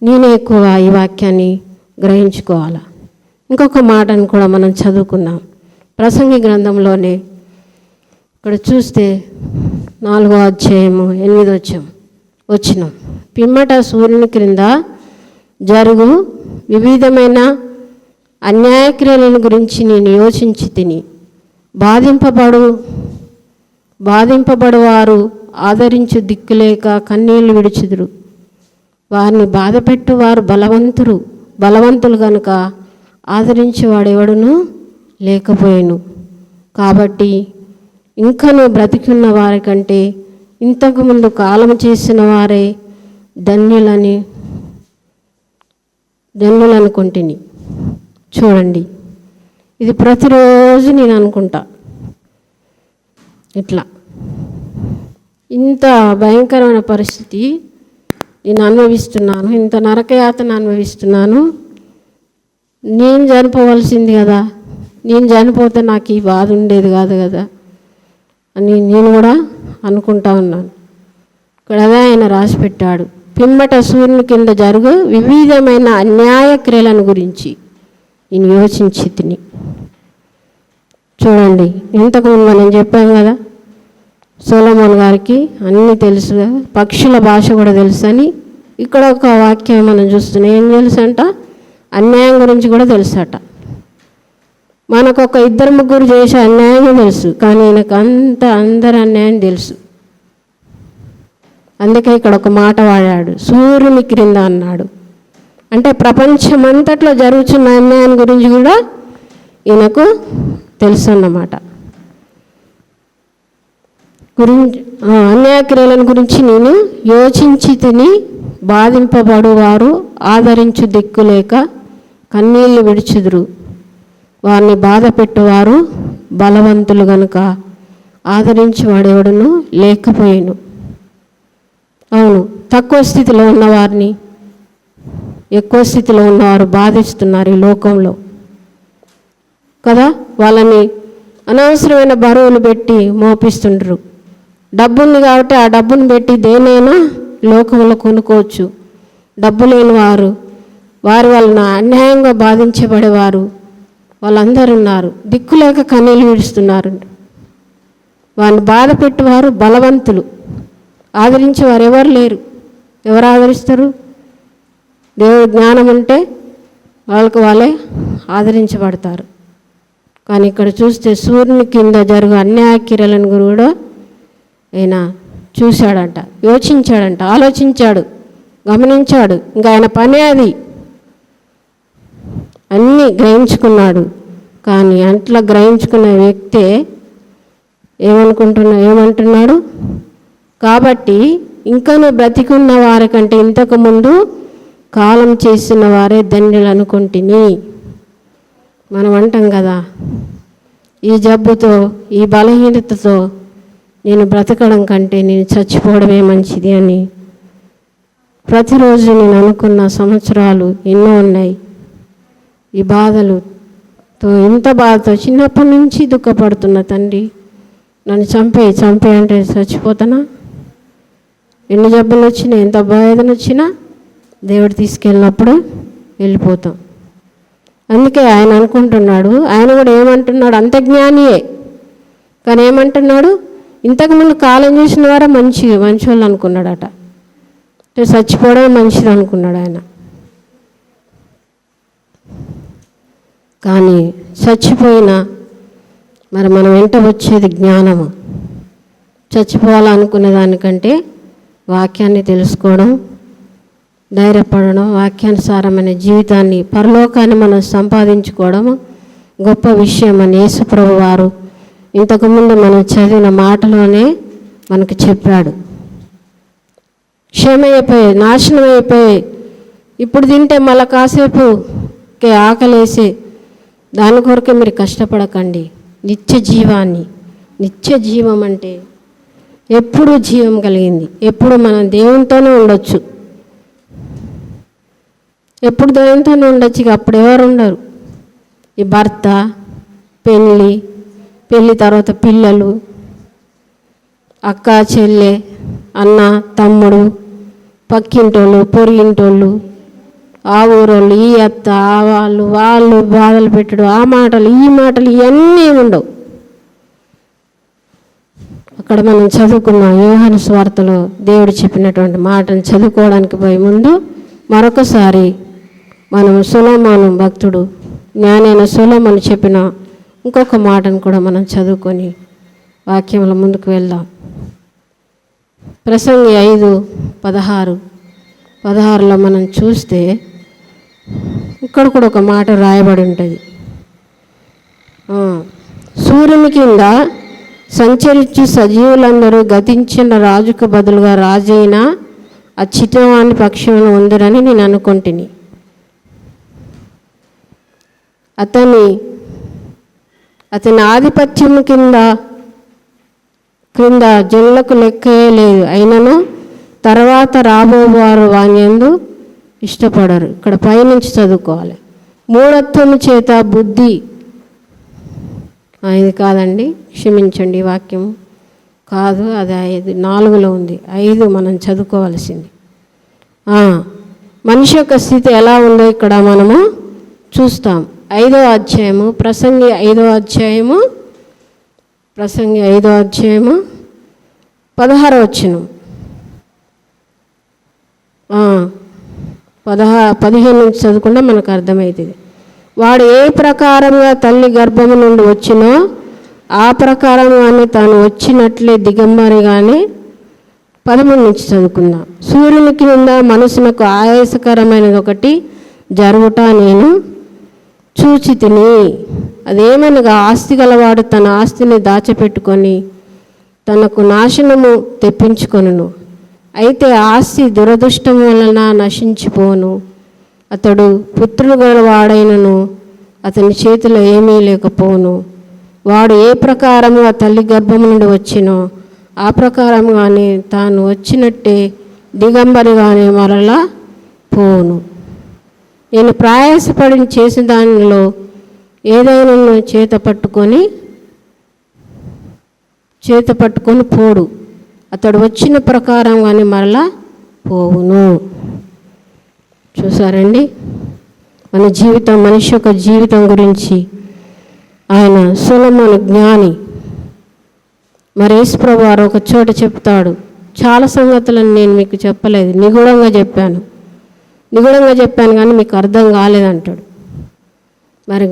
నేనే ఎక్కువ ఈ వాక్యాన్ని గ్రహించుకోవాలి. ఇంకొక మాటను కూడా మనం చదువుకున్నాం ప్రసంగి గ్రంథంలోనే. ఇక్కడ చూస్తే 4వ అధ్యాయము 8వ వచనం, పిమ్మట సూర్యుని క్రింద జరుగు వివిధమైన అన్యాయక్రియలను గురించి నేను యోచించి తిని, బాధింపబడువారు ఆదరించు దిక్కులేక కన్నీళ్లు విడుచుదురు, వారిని బాధపెట్టువారు బలవంతులు కనుక ఆదరించేవాడెవడును లేకపోయాను. కాబట్టి ఇంకనూ బ్రతికున్న వారి కంటే ఇంతకుముందు కాలం చేసిన వారే ధన్యులనుకుంటుని. చూడండి, ఇది ప్రతిరోజు నేను అనుకుంటా, ఇట్లా ఇంత భయంకరమైన పరిస్థితి నేను అనుభవిస్తున్నాను, ఇంత నరకయాతన అనుభవిస్తున్నాను, నేను చనిపోవలసింది కదా, నేను చనిపోతే నాకు ఈ బాధ ఉండేది కాదు కదా అని నేను కూడా అనుకుంటా ఉన్నాను. ఇక్కడ అదే ఆయన రాసి పెట్టాడు, పిమ్మట సూర్యుని కింద జరుగు వివిధమైన అన్యాయ క్రియలను గురించి నేను యోచించి తిని. చూడండి, ఇంతకుముందు మనం చెప్పాం కదా సొలొమోను గారికి అన్నీ తెలుసు, పక్షుల భాష కూడా తెలుసు అని. ఇక్కడ ఒక వాక్యం మనం చూస్తున్నాం, ఏం తెలుసు అంట, అన్యాయం గురించి కూడా తెలుసట. మనకు ఒక 2-3 చేసే అన్యాయం తెలుసు, కానీ ఆయనకు అందరి అన్యాయం తెలుసు. అందుకే ఇక్కడ ఒక మాట వాడాడు, సూర్యుని క్రింద అన్నాడు. అంటే ప్రపంచమంతట్లో జరుగుతున్న అన్యాయం గురించి కూడా ఈయనకు తెలుసు అన్నమాట. అన్యాయక్రియలను గురించి నేను యోచించి తిని, బాధింపబడువారు ఆదరించు దిక్కులేక కన్నీళ్లు విడుచుదురు, వారిని బాధ పెట్టువారు బలవంతులు గనుక ఆదరించేవాడెవడును లేకపోయాను. అవును, తక్కువ స్థితిలో ఉన్నవారిని ఎక్కువ స్థితిలో ఉన్నవారు బాధిస్తున్నారు ఈ లోకంలో కదా. వాళ్ళని అనవసరమైన బరువులు పెట్టి మోపిస్తుండ్రు. డబ్బుంది కాబట్టి ఆ డబ్బును పెట్టి దేనైనా లోకంలో కొనుక్కోవచ్చు. డబ్బు లేని వారు, వాళ్ళని అన్యాయంగా బాధించబడేవారు వాళ్ళందరూ ఉన్నారు. దిక్కులేక కన్నీళ్ళు విడుస్తున్నారు. వారిని బాధ పెట్టేవారు బలవంతులు, ఆదరించేవారు ఎవరు లేరు. ఎవరు ఆదరిస్తారు? దేవుడు జ్ఞానం ఉంటే వాళ్ళే ఆదరించబడతారు. కానీ ఇక్కడ చూస్తే సూర్యుని కింద జరుగు అన్యాయ క్రియలను కూడా ఆయన చూశాడంట, యోచించాడంట, ఆలోచించాడు, గమనించాడు. ఇంకా ఆయన పనే అది, అన్నీ గ్రహించుకున్నాడు. కానీ అట్లా గ్రహించుకున్న వ్యక్తే ఏమంటున్నాడు, కాబట్టి ఇంకనూ బ్రతికున్న వారికంటే ఇంతకుముందు కాలం చేసిన వారే ధన్యులు అనుకుంటుని. మనం అంటాం కదా, ఈ జబ్బుతో ఈ బలహీనతతో నేను బ్రతకడం కంటే నేను చచ్చిపోవడమే మంచిది అని ప్రతిరోజు నేను అనుకున్న సంవత్సరాలు ఎన్నో ఉన్నాయి. ఈ బాధలతో, ఇంత బాధతో చిన్నప్పటి నుంచి దుఃఖపడుతున్న తండ్రి, నన్ను చంపే అంటే చచ్చిపోతానా? ఎన్ని జబ్బులు వచ్చినా, ఎంత బాధన వచ్చినా దేవుడు తీసుకెళ్ళినప్పుడు వెళ్ళిపోతాం. అందుకే ఆయన అనుకుంటున్నాడు, ఆయన కూడా ఏమంటున్నాడు, అంత జ్ఞానియే కానీ ఏమంటున్నాడు, ఇంతకుముందు కాలం చేసిన వారే మంచోళ్ళు అనుకున్నాడట. చచ్చిపోవడం మంచిది అనుకున్నాడు ఆయన. కానీ చచ్చిపోయినా మరి మనం వెంట వచ్చేది జ్ఞానము. చచ్చిపోవాలనుకునే దానికంటే వాక్యాన్ని తెలుసుకోవడం, ధైర్యపడడం, వాక్యానుసారమైన జీవితాన్ని, పరలోకాన్ని మనం సంపాదించుకోవడం గొప్ప విషయం అని యేసుప్రభు వారు ఇంతకుముందు మనం చదివిన మాటలోనే మనకు చెప్పాడు. క్షేమైపోయి నాశనం అయిపోయి ఇప్పుడు తింటే మళ్ళీ కాసేపుకే ఆకలేసి దాని కొరకే మీరు కష్టపడకండి. నిత్య జీవం అంటే ఎప్పుడు జీవం కలిగింది, ఎప్పుడు మనం దేవునితోనే ఉండొచ్చు, ఎప్పుడు దేవునితోనే ఉండొచ్చు. ఇక అప్పుడు ఎవరు ఉండరు. ఈ భర్త, పెళ్ళి తర్వాత పిల్లలు, అక్క చెల్లె, అన్న తమ్ముడు, పక్కింటోళ్ళు, పొరిగింటోళ్ళు, ఆ ఊరోళ్ళు, ఈ అత్త, వాళ్ళు బాధలు పెట్టడం, ఆ మాటలు ఈ మాటలు ఇవన్నీ ఉండవు. అక్కడ మనం చదువుకున్న యోహాను సువార్తలో దేవుడు చెప్పినటువంటి మాటను చదువుకోవడానికి పోయే ముందు మరొకసారి మనం సొలొమోను భక్తుడు, జ్ఞానైన సొలొమోను చెప్పిన ఇంకొక మాటను కూడా మనం చదువుకొని వాక్యంలో ముందుకు వెళ్దాం. ప్రసంగి 5:16 మనం చూస్తే ఇక్కడ కూడా ఒక మాట రాయబడి ఉంటుంది. సూర్యుని కింద సంచరించు సజీవులందరూ గతించిన రాజుకు బదులుగా రాజైన ఆ చిట్టవాణి పక్షులను ఉందరని నేను అనుకుంటుని. అతని ఆధిపత్యం క్రింద జనులకు లెక్కే లేదు. అయినను తర్వాత రాబోవారు వాని యందు ఇష్టపడరు. ఇక్కడ పైనుంచి చదువుకోవాలి. మూఢత్వం చేత బుద్ధి, ఇది కాదండి, క్షమించండి, వాక్యం కాదు, అది 4లో ఉంది. 5 మనం చదువుకోవాల్సింది. మనిషి యొక్క స్థితి ఎలా ఉందో ఇక్కడ మనము చూస్తాం. 5వ అధ్యాయము ప్రసంగి 5వ అధ్యాయము 16వ వచనం, 15 నుంచి చదువుకుంటే మనకు అర్థమవుతుంది. వాడు ఏ ప్రకారంగా తల్లి గర్భము నుండి వచ్చినో ఆ ప్రకారంగానే తాను వచ్చినట్లే దిగంబరిగానే. 13 నుంచి చదువుకుందాం. సూర్యుని కింద మనసునకు ఆయాసకరమైనది ఒకటి జరుగుట నేను చూచి తిని. అదేమనగా ఆస్తి గలవాడు తన ఆస్తిని దాచిపెట్టుకొని తనకు నాశనము తెప్పించుకొనును. అయితే ఆస్తి దురదృష్టం వలన నశించిపోను. అతడు పుత్రుడు గలవాడైనను అతని చేతిలో ఏమీ లేకపోను. వాడు ఏ ప్రకారముగా తల్లి గర్భము నుండి వచ్చినో ఆ ప్రకారంగానే తాను వచ్చినట్టే దిగంబరిగానే మరలా పోను. నేను ప్రయాసపడి చేసిన దానిలో ఏదైనా చేత పట్టుకొని పోడు. అతడు వచ్చిన ప్రకారంగానే మరలా పోవును. చూసారండి, మన జీవితం, మనిషి యొక్క జీవితం గురించి ఆయన సొలొమోను జ్ఞాని. మరి యేసుప్రభు వారు ఒక చోట చెప్తాడు. చాలా సంగతులను నేను మీకు చెప్పలేదు, నిగూఢంగా చెప్పాను కానీ మీకు అర్థం కాలేదంటాడు. మరి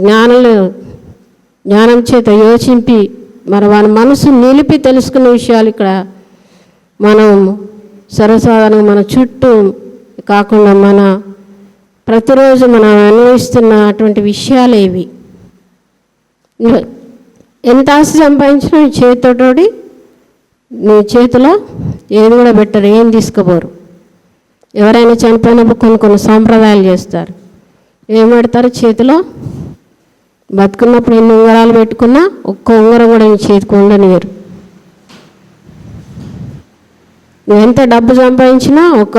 జ్ఞానం చేత యోచింపి మరి వారి మనసు నిలిపి తెలుసుకున్న విషయాలు ఇక్కడ మనం సర్వసాధారణంగా మన చుట్టూ కాకుండా మన ప్రతిరోజు మనం అనుభవిస్తున్నటువంటి విషయాలు ఏవి. ఎంత ఆస్తి సంపాదించినా నీ చేతిలో ఏది కూడా పెట్టరు, ఏం తీసుకుపోరు. ఎవరైనా చనిపోయినప్పుడు కొన్ని సాంప్రదాయాలు చేస్తారు. ఏం పెడతారు చేతిలో? బతుకున్నప్పుడు ఎన్ని ఉంగరాలు పెట్టుకున్నా ఒక్క ఉంగరం కూడా నీ చేతికి ఉండనియరు. నువ్వు ఎంత డబ్బు సంపాదించినా ఒక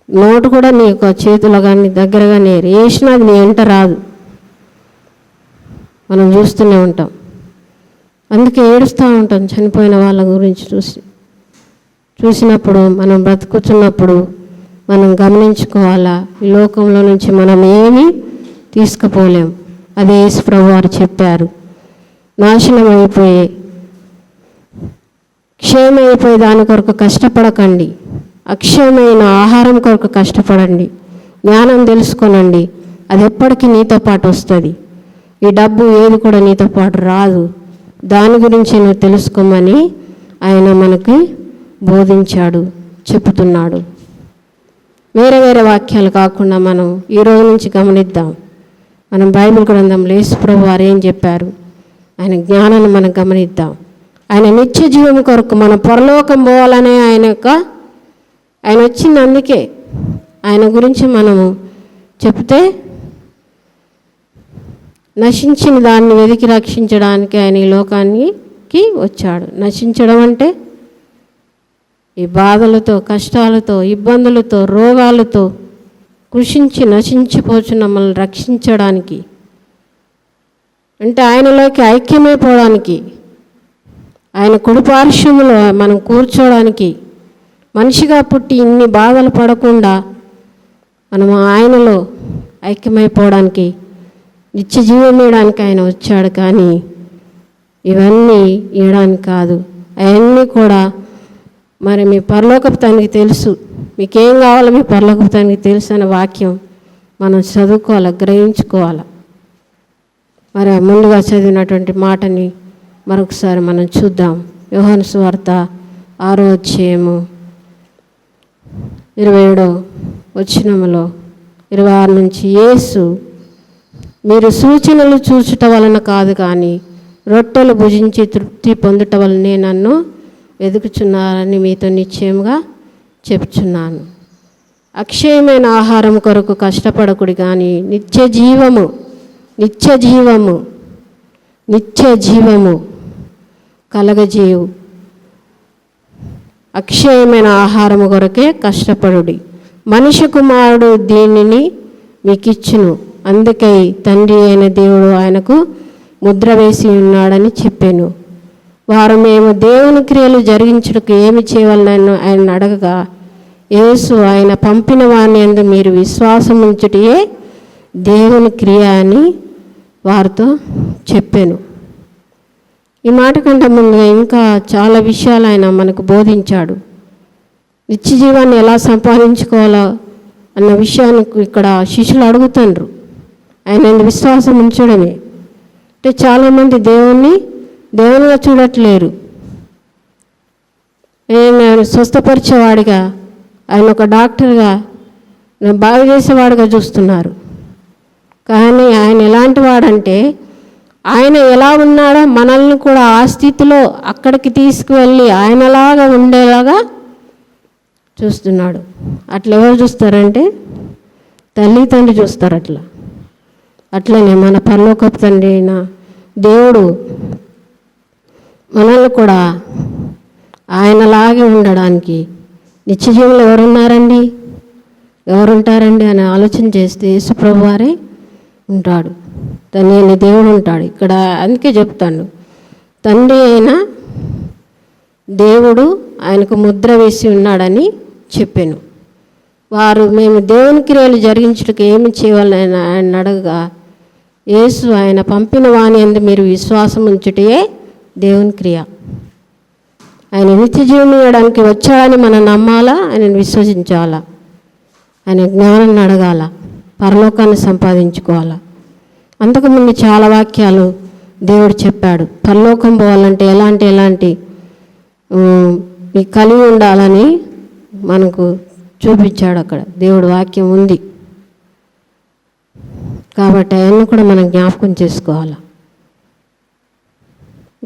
నోటు కూడా నీ యొక్క చేతిలో కానీ దగ్గరగా నేరు వేసినా అది నీ వెంట రాదు. మనం చూస్తూనే ఉంటాం. అందుకే ఏడుస్తూ ఉంటాం చనిపోయిన వాళ్ళ గురించి చూసినప్పుడు. మనం బ్రతుకుతున్నప్పుడు మనం గమనించుకోవాలా, ఈ లోకంలో నుంచి మనం ఏమీ తీసుకుపోలేం. అదే యేసు ప్రభువు వారు చెప్పారు. నాశనం అయిపోయే, క్షయమైపోయే దాని కొరకు కష్టపడకండి, అక్షయమైన ఆహారం కొరకు కష్టపడండి, జ్ఞానం తెలుసుకోనండి, అది ఎప్పటికీ నీతో పాటు వస్తుంది. ఈ డబ్బు ఏది కూడా నీతో పాటు రాదు. దాని గురించి నువ్వు తెలుసుకోమని ఆయన మనకి బోధించాడు, చెప్తున్నాడు. వేరే వేరే వాక్యాలు కాకుండా మనం ఈరోజు నుంచి గమనిద్దాం. మనం బైబిల్ గ్రంథంలో యేసు ప్రభువు వారు ఏం చెప్పారు, ఆయన జ్ఞానాన్ని మనం గమనిద్దాం. ఆయన నిత్య జీవం కొరకు మనం పరలోకం పోవాలనే ఆయన వచ్చింది. అందుకే ఆయన గురించి మనము చెప్తే నశించిన దాన్ని వెతికి రక్షించడానికి ఆయన ఈ లోకానికి వచ్చాడు. నశించడం అంటే ఈ బాధలతో, కష్టాలతో, ఇబ్బందులతో, రోగాలతో కృషించి నశించిపోచున్న మనల్ని రక్షించడానికి, అంటే ఆయనలోకి ఐక్యమైపోవడానికి, ఆయన కుడిపార్శ్వములో మనం కూర్చోవడానికి, మనిషిగా పుట్టి ఇన్ని బాధలు పడకుండా మనం ఆయనలో ఐక్యమైపోవడానికి, నిత్య జీవం ఇవ్వడానికి ఆయన వచ్చాడు. కానీ ఇవన్నీ ఇవ్వడానికి కాదు. అవన్నీ కూడా మరి మీ పరలోకపు తండ్రికి తెలుసు, మీకేం కావాలో మీ పరలోకపు తండ్రికి తెలుసు అనే వాక్యం మనం చదువుకోవాలి, గ్రహించుకోవాలి. మరి ముందుగా చదివినటువంటి మాటని మరొకసారి మనం చూద్దాం. యోహాను సువార్త 6వ అధ్యాయము 27వ వచనములో 26 నుంచి, యేసు, మీరు సూచనలు చూచుట వలన కాదు కానీ రొట్టెలు భుజించి తృప్తి పొందుట వలనే నన్ను వెతుకుచున్నారని మీతో నిశ్చయంగా చెప్తున్నాను. అక్షయమైన ఆహారం కొరకు కష్టపడకుడి కానీ నిత్య జీవము కలగజేయు అక్షయమైన ఆహారము కొరకే కష్టపడుడి. మనిషి కుమారుడు దీనిని మీకిచ్చును, అందుకై తండ్రి అయిన దేవుడు ఆయనకు ముద్ర వేసి ఉన్నాడని చెప్పాను. వారు, మేము దేవుని క్రియలు జరిగించుటకు ఏమి చేయవలనని ఆయన అడగగా, యేసు, ఆయన పంపిన వాని యందు మీరు విశ్వాసం ఉంచుటయే దేవుని క్రియ అని వారితో చెప్పాను. ఈ మాట కంటే ముందుగా ఇంకా చాలా విషయాలు ఆయన మనకు బోధించాడు. నిత్య జీవాన్ని ఎలా సంపాదించుకోవాలో అన్న విషయాన్ని ఇక్కడ శిష్యులు అడుగుతుండ్రు. ఆయన విశ్వాసం ఉంచడమే. అంటే చాలామంది దేవునిగా చూడట్లేరు. ఆయన స్వస్థపరిచేవాడిగా, ఆయన ఒక డాక్టర్గా, బాగు చేసేవాడిగా చూస్తున్నారు. కానీ ఆయన ఎలాంటి వాడంటే, ఆయన ఎలా ఉన్నాడో మనల్ని కూడా ఆ స్థితిలో అక్కడికి తీసుకువెళ్ళి ఆయనలాగా ఉండేలాగా చూస్తున్నాడు. అట్లా ఎవరు చూస్తారంటే తల్లి తండ్రి చూస్తారు. అట్లనే మన పరలోకపు తండ్రి అయిన దేవుడు మనల్ని కూడా ఆయనలాగే ఉండడానికి, నిత్యజీవులు ఎవరుంటారండి అని ఆలోచన చేస్తే యేసు ప్రభువు వారే ఉంటాడు. తండ్రి దేవుడు ఉంటాడు. ఇక్కడ అందుకే చెప్తాను, తండ్రి అయిన దేవుడు ఆయనకు ముద్ర వేసి ఉన్నాడని చెప్పాను. వారు, మేము దేవుని క్రియలు జరిగించుటకు ఏమి చేయాలని ఆయన అడగగా, యేసు, ఆయన పంపిన వాని యందు మీరు విశ్వాసం ఉంచుటయే దేవుని క్రియ. ఆయన నిత్య జీవం ఇవ్వడానికి వచ్చాడని మనం నమ్మాలా, ఆయనను విశ్వసించాలా, ఆయన జ్ఞానాన్ని అడగాల, పరలోకాన్ని సంపాదించుకోవాలా. అంతకుముందు చాలా వాక్యాలు దేవుడు చెప్పాడు. పరలోకం పోవాలంటే ఎలాంటి కలిగి ఉండాలని మనకు చూపించాడు. అక్కడ దేవుడు వాక్యం ఉంది కాబట్టి అవన్నీ కూడా మనం జ్ఞాపకం చేసుకోవాలి.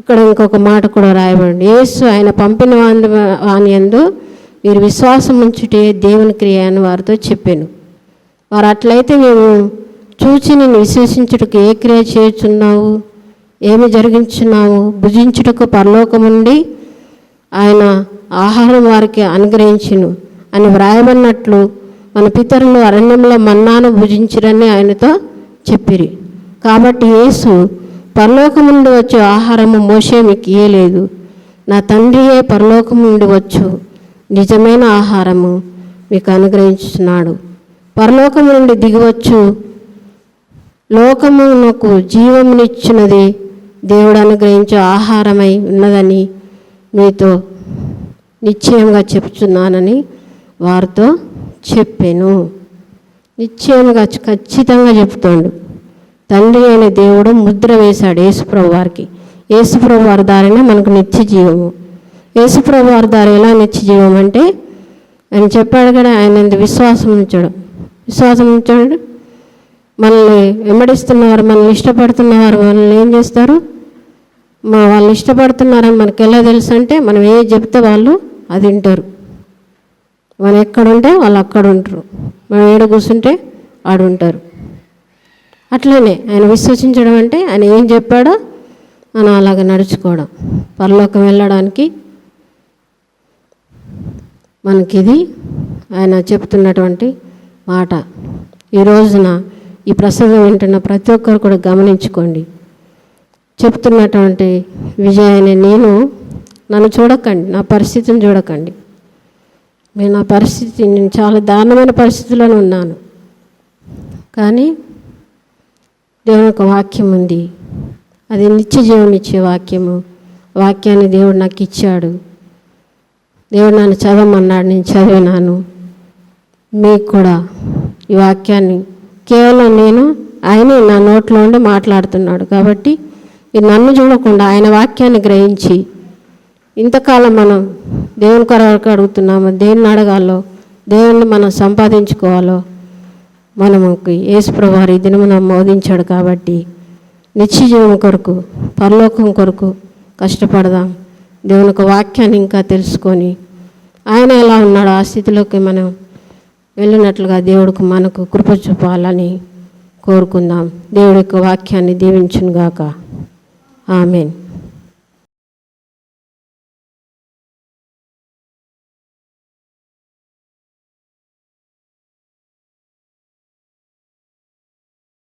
ఇక్కడ ఇంకొక మాట కూడా రాయబడింది, యేసు ఆయన పంపిన వాని యందు మీరు విశ్వాసం ఉంచుటే దేవుని క్రియ అని వారితో చెప్పాను. వారు అట్లయితే మేము చూచి నేను విశ్వసించుటకు ఏ క్రియ చేయుచున్నావు, ఏమి జరిగించున్నావు, భుజించుటకు పరలోకం నుండి ఆయన ఆహారం వారికి అనుగ్రహించును అని వ్రాయబడినట్లు మన పితరులు అరణ్యంలో మన్నాను భుజించిరని ఆయనతో చెప్పిరి. కాబట్టి యేసు పరలోకం నుండి వచ్చే ఆహారము మోషే మీకు ఇయ్యలేదు, నా తండ్రియే పరలోకం నుండి వచ్చు నిజమైన ఆహారము మీకు అనుగ్రహించున్నాడు. పరలోకం నుండి దిగివచ్చు లోకమునకు జీవమునిచ్చినది దేవుడు అనుగ్రహించే ఆహారమై ఉన్నదని మీతో నిశ్చయంగా చెప్తున్నానని వారితో చెప్పాను. నిశ్చయంగా ఖచ్చితంగా చెప్తాడు. తండ్రి అయిన దేవుడు ముద్ర వేశాడు యేసుప్రభు వారికి. యేసుప్రభు వారి దారినే మనకు నిత్య జీవము. యేసుప్రభు వారి దారి ఎలా నిత్య జీవం అంటే ఆయన చెప్పాడు కదా, ఆయన విశ్వాసం ఉంచాడు. మనల్ని వెంబడిస్తున్నవారు, మనల్ని ఇష్టపడుతున్నవారు మనల్ని ఏం చేస్తారు? వాళ్ళు ఇష్టపడుతున్నారని మనకు ఎలా తెలుసు అంటే మనం ఏది చెప్తే వాళ్ళు అది వింటారు. మనం ఎక్కడుంటే వాళ్ళు అక్కడ ఉంటారు, మనం ఏడ కూర్చుంటే ఆడుంటారు. అట్లనే ఆయన విశ్వసించడం అంటే ఆయన ఏం చెప్పాడో మనం అలాగ నడుచుకోవడం. పరలోకం వెళ్ళడానికి మనకిది ఆయన చెప్తున్నటువంటి మాట. ఈ రోజున ఈ ప్రసంగం వింటున్న ప్రతి ఒక్కరు కూడా గమనించుకోండి. చెప్తున్నటువంటి విజయాన్ని నన్ను చూడకండి, నా పరిస్థితిని చూడకండి. నేను చాలా దారుణమైన పరిస్థితుల్లోనే ఉన్నాను. కానీ దేవుని యొక్క వాక్యం ఉంది, అది నిత్య జీవం ఇచ్చే వాక్యము. వాక్యాన్ని దేవుడు నాకు ఇచ్చాడు. దేవుడు నన్ను చదవమన్నాడు, నేను చదివినాను. మీకు కూడా ఈ వాక్యాన్ని కేవలం ఆయనే నా నోట్లో ఉండి మాట్లాడుతున్నాడు. కాబట్టి ఇది నన్ను చూడకుండా ఆయన వాక్యాన్ని గ్రహించి, ఇంతకాలం మనం దేవుని కొరకు అడుగుతున్నాము, దేన్ని అడగాలో, దేవుణ్ణి మనం సంపాదించుకోవాలో మనకి యేసుప్రభు వారు ఈ దినమున బోధించాడు. కాబట్టి నిత్య జీవం కొరకు, పరలోకం కొరకు కష్టపడదాం. దేవుని యొక్క వాక్యాన్ని ఇంకా తెలుసుకొని ఆయన ఎలా ఉన్నాడో ఆ స్థితిలోకి మనం వెళ్ళినట్లుగా దేవుడికి మనకు కృప చూపాలని కోరుకుందాం. దేవుడి యొక్క వాక్యాన్ని దీవించునుగాక. ఆమేన్.